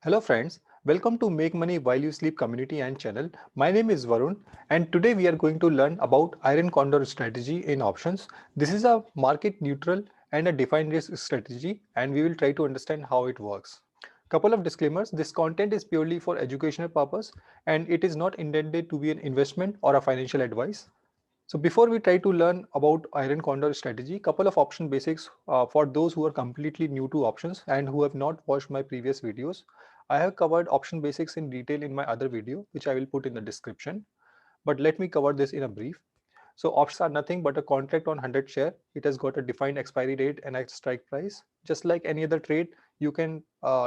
Hello friends, welcome to Make Money While You Sleep community and channel. My name is Varun and today we are going to learn about iron condor strategy in options. This is a market neutral and a defined risk strategy and we will try to understand how it works. Couple of disclaimers, this content is purely for educational purpose and it is not intended to be an investment or a financial advice. So before we try to learn about iron condor strategy, couple of option basics for those who are completely new to options and who have not watched my previous videos. I have covered option basics in detail in my other video, which I will put in the description. But let me cover this in a brief. So options are nothing but a contract on 100 share. It has got a defined expiry date and a strike price. Just like any other trade, you can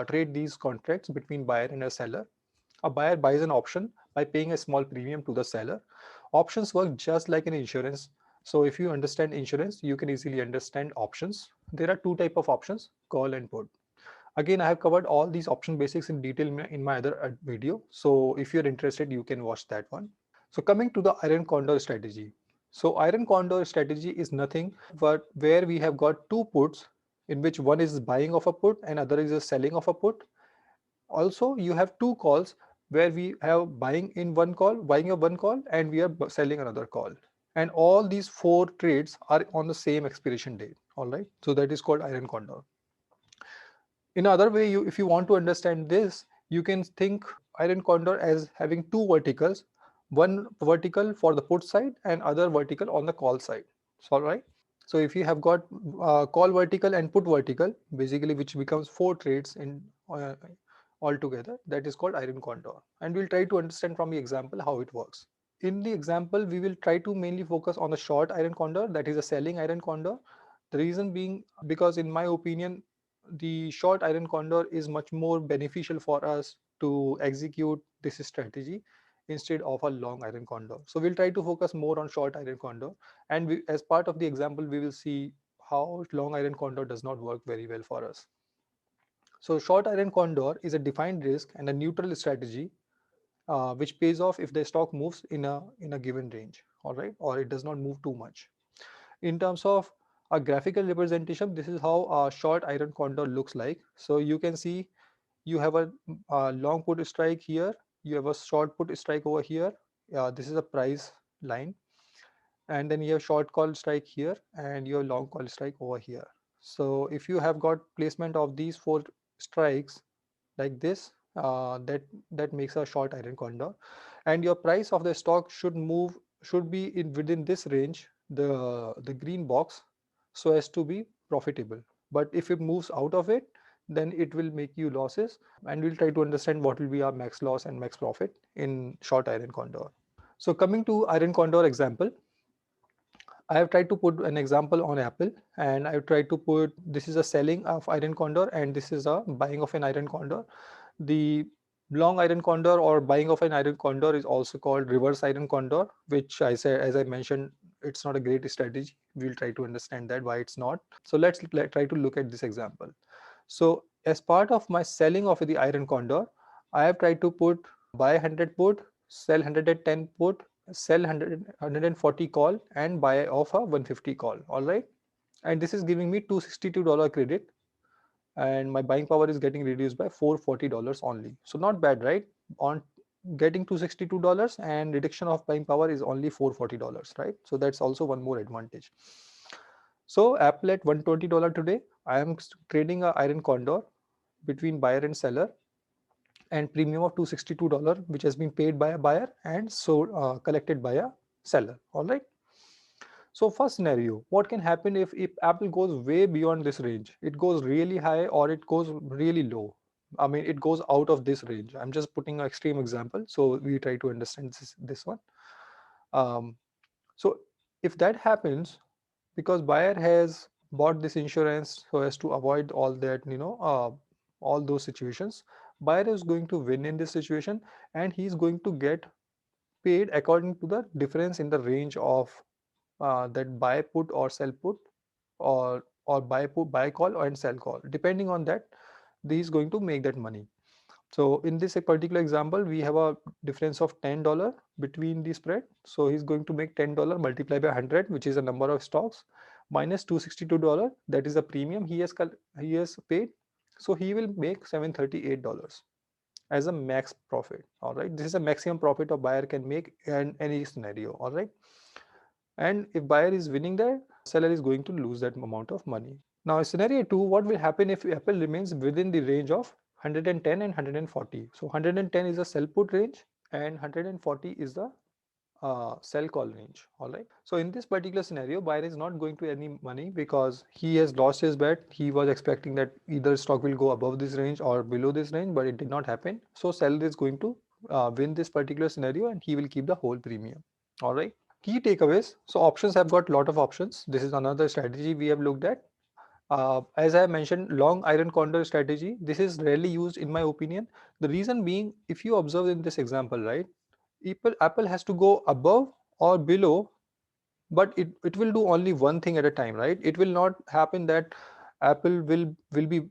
trade these contracts between buyer and a seller. A buyer buys an option by paying a small premium to the seller. Options work just like an insurance. So if you understand insurance, you can easily understand options. There are two types of options, call and put. Again, I have covered all these option basics in detail in my other video. So if you're interested, you can watch that one. So coming to the iron condor strategy. So iron condor strategy is nothing but where we have got two puts in which one is buying of a put and other is a selling of a put. Also, you have two calls where we have buying of one call and we are selling another call. And all these four trades are on the same expiration date. All right. So that is called iron condor. In other way, if you want to understand this, you can think iron condor as having two verticals, one vertical for the put side and other vertical on the call side. So, all right. So if you have got call vertical and put vertical, basically which becomes four trades in altogether, that is called iron condor. And we'll try to understand from the example how it works. In the example, we will try to mainly focus on the short iron condor, that is a selling iron condor. The reason being because in my opinion, the short iron condor is much more beneficial for us to execute this strategy instead of a long iron condor. So we'll try to focus more on short iron condor. And as part of the example, we will see how long iron condor does not work very well for us. So short iron condor is a defined risk and a neutral strategy which pays off if the stock moves in a given range, all right, or it does not move too much. In terms of a graphical representation, this is how a short iron condor looks like. So you can see you have a long put strike here, you have a short put strike over here. This is a price line, and then you have short call strike here and you have long call strike over here. So if you have got placement of these four strikes like this, that makes a short iron condor, and your price of the stock should be in within this range, the green box, so as to be profitable. But if it moves out of it, then it will make you losses, and we'll try to understand what will be our max loss and max profit in short iron condor. So coming to iron condor example, I have tried to put an example on Apple, and I've tried to put this is a selling of iron condor and this is a buying of an iron condor. The long iron condor or buying of an iron condor is also called reverse iron condor, which I said, as I mentioned, it's not a great strategy. We'll try to understand that why it's not. So let's try to look at this example. So as part of my selling of the iron condor, I have tried to put buy 100 put, sell 110 put, sell 140 call, and buy of a 150 call. All right. And this is giving me $262 credit, and my buying power is getting reduced by $440 only. So not bad, right? On getting $262 and reduction of buying power is only $440, right? So that's also one more advantage. So Apple at $120 today, I am trading a iron condor between buyer and seller, and premium of $262 which has been paid by a buyer and so collected by a seller. All right. So first scenario, what can happen if Apple goes way beyond this range? It goes really high or it goes really low. I mean, it goes out of this range. I'm just putting an extreme example, so we try to understand this one. um, so if that happens, because buyer has bought this insurance so as to avoid all that, all those situations, buyer is going to win in this situation, and he's going to get paid according to the difference in the range of that buy put or sell put, or buy call and sell call. Depending on that, he's going to make that money. So in this particular example, we have a difference of $10 between the spread. So he's going to make $10 multiplied by 100, which is the number of stocks, minus $262. That is the premium he has paid. So he will make $738. as a max profit. All right, this is a maximum profit a buyer can make in any scenario. All right, and if buyer is winning there, seller is going to lose that amount of money. Now scenario 2, what will happen if Apple remains within the range of 110 and 140? So 110 is a sell put range and 140 is the sell call range. All right, so in this particular scenario, buyer is not going to any money because he has lost his bet. He was expecting that either stock will go above this range or below this range, but it did not happen. So seller is going to win this particular scenario and he will keep the whole premium. All right, key takeaways. So options have got a lot of options. This is another strategy we have looked at. As I mentioned, long iron condor strategy, this is rarely used in my opinion. The reason being, if you observe in this example, right, Apple has to go above or below, but it will do only one thing at a time, right? It will not happen that Apple will be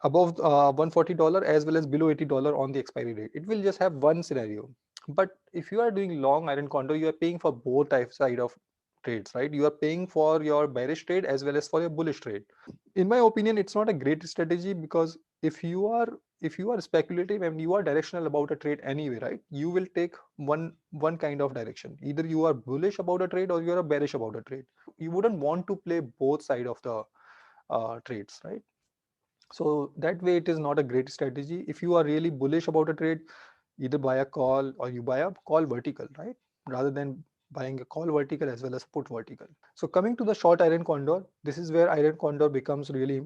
above $140 as well as below $80 on the expiry date. It will just have one scenario. But if you are doing long iron condor, you are paying for both types side of trades, right? You are paying for your bearish trade as well as for your bullish trade. In my opinion, it's not a great strategy because if you are speculative and you are directional about a trade anyway, right, you will take one kind of direction. Either you are bullish about a trade or you are bearish about a trade. You wouldn't want to play both side of the trades, right? So that way it is not a great strategy. If you are really bullish about a trade, either buy a call or you buy a call vertical, right, rather than buying a call vertical as well as put vertical. So coming to the short iron condor, this is where iron condor becomes really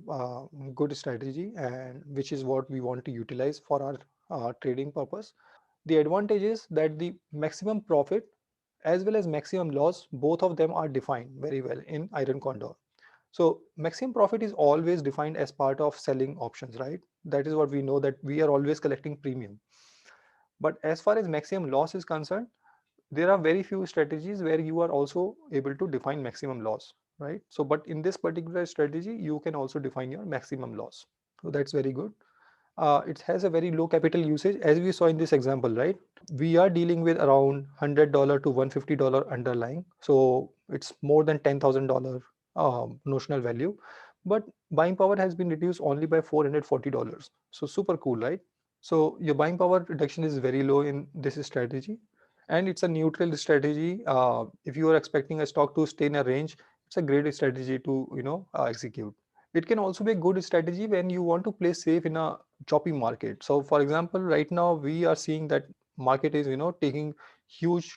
good strategy, and which is what we want to utilize for our trading purpose. The advantage is that the maximum profit as well as maximum loss, both of them are defined very well in iron condor. So maximum profit is always defined as part of selling options, right? That is what we know, that we are always collecting premium. But as far as maximum loss is concerned, there are very few strategies where you are also able to define maximum loss, right? So, but in this particular strategy, you can also define your maximum loss. So that's very good. It has a very low capital usage, as we saw in this example, right? We are dealing with around $100 to $150 underlying, so it's more than $10,000 notional value, but buying power has been reduced only by $440. So super cool, right? So your buying power reduction is very low in this strategy, and it's a neutral strategy. If you are expecting a stock to stay in a range, it's a great strategy to execute. It can also be a good strategy when you want to play safe in a choppy market. So for example, right now we are seeing that market is taking huge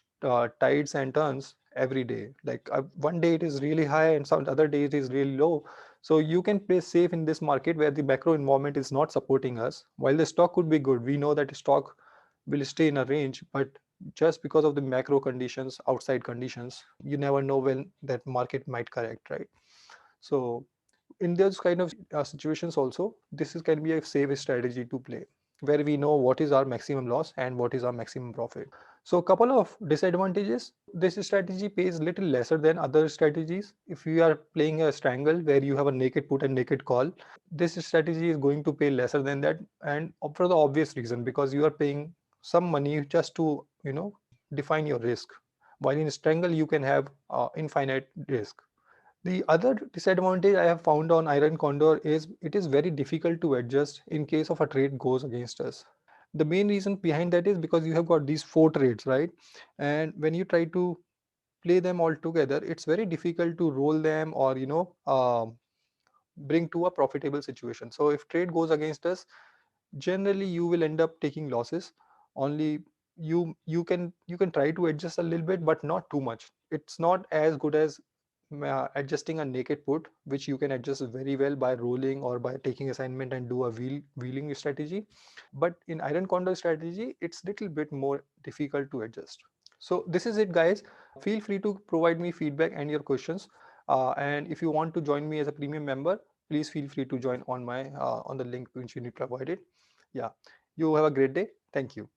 tides and turns every day. Like one day it is really high and some other day it is really low. So you can play safe in this market where the macro environment is not supporting us. While the stock could be good, we know that stock will stay in a range, but just because of the macro conditions, outside conditions, you never know when that market might correct, right? So in those kind of situations also, this is can be a safe strategy to play, where we know what is our maximum loss and what is our maximum profit. So a couple of disadvantages: this strategy pays little lesser than other strategies. If you are playing a strangle where you have a naked put and naked call, this strategy is going to pay lesser than that, and for the obvious reason, because you are paying some money just to define your risk, while in strangle you can have infinite risk. The other disadvantage I have found on Iron Condor is it is very difficult to adjust in case of a trade goes against us. The main reason behind that is because you have got these four trades, right? And when you try to play them all together, it's very difficult to roll them or bring to a profitable situation. So if trade goes against us, generally you will end up taking losses. Only you can try to adjust a little bit, but not too much. It's not as good as adjusting a naked put, which you can adjust very well by rolling or by taking assignment and do a wheeling strategy. But in iron condor strategy, it's little bit more difficult to adjust. So this is it, guys. Feel free to provide me feedback and your questions, and if you want to join me as a premium member, please feel free to join on my on the link which you need provided. Yeah, you have a great day. Thank you.